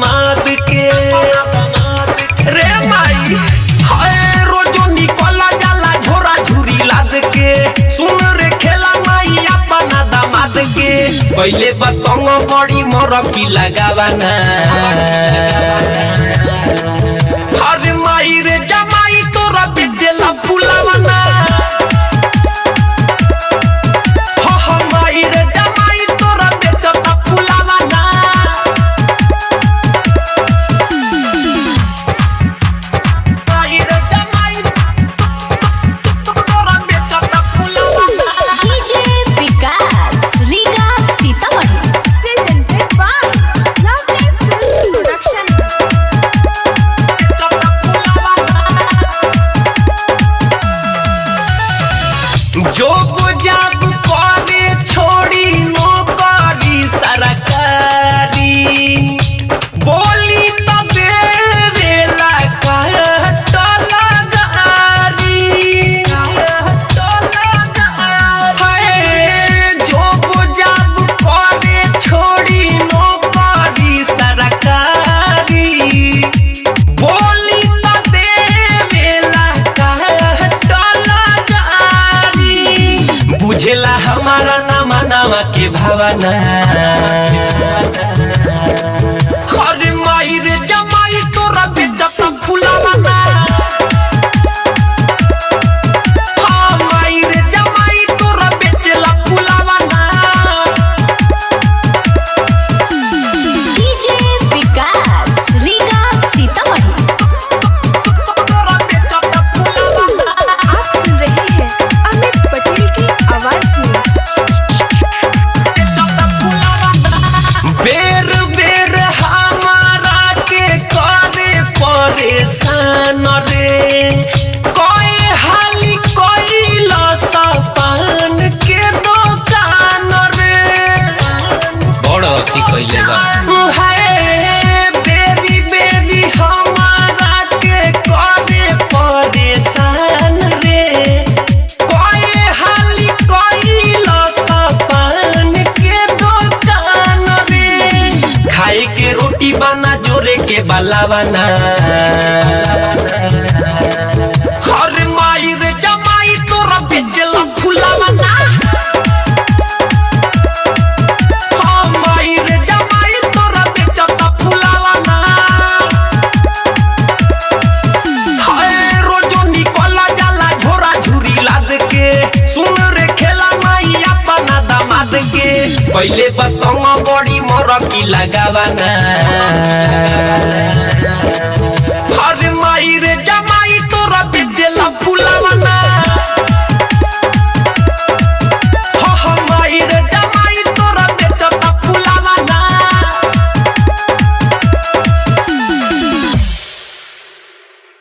दामाद के रे माई हाय रोजो निकला जाला झोरा झुरी लाद के सुन रे खेला माई अपना दामाद के पहले बतंग बड़ी मोर की लगावाना अरे माई रे जमाई तोरा बेचेला फुलावाना जो जाब करे छोड़ी नौकरी सरकारी बोली तबे वेला जो जाब करे छोड़ी नौकरी सरकारी बोली तबे वेला बुझेला हमारा नामा नामा के भावना अरे माई रे जमाई तोरा बेटा सब फुलावाना हाँ माई रे जमाई तोरा बेचेला फुलावाना डीजे विकास रीगा सीतामढ़ी। आप सुन रहे हैं अमित पटेल की आवाज में। बेर बेर हमारा के करे परेशान रे कोई हाली कोई लसपान के दुकान रे बड़ अति कइले बा बेरी बेरी हमारा के करे परेशान रे कोई हाली कोई लसपान के दुकान रे खाए के रोटी बना जोरे के बालावाना अरे माई रे जमाई तोरा बेचेला फुलावाना हाँ माई रे जमाई तोरा बेचता फुलावाना हाय रोजो निकला जाला झोरा झुरी लाद के सुन रे खेला माई अपना दामाद के पहले बतंग बड़ी मोर की लगावाना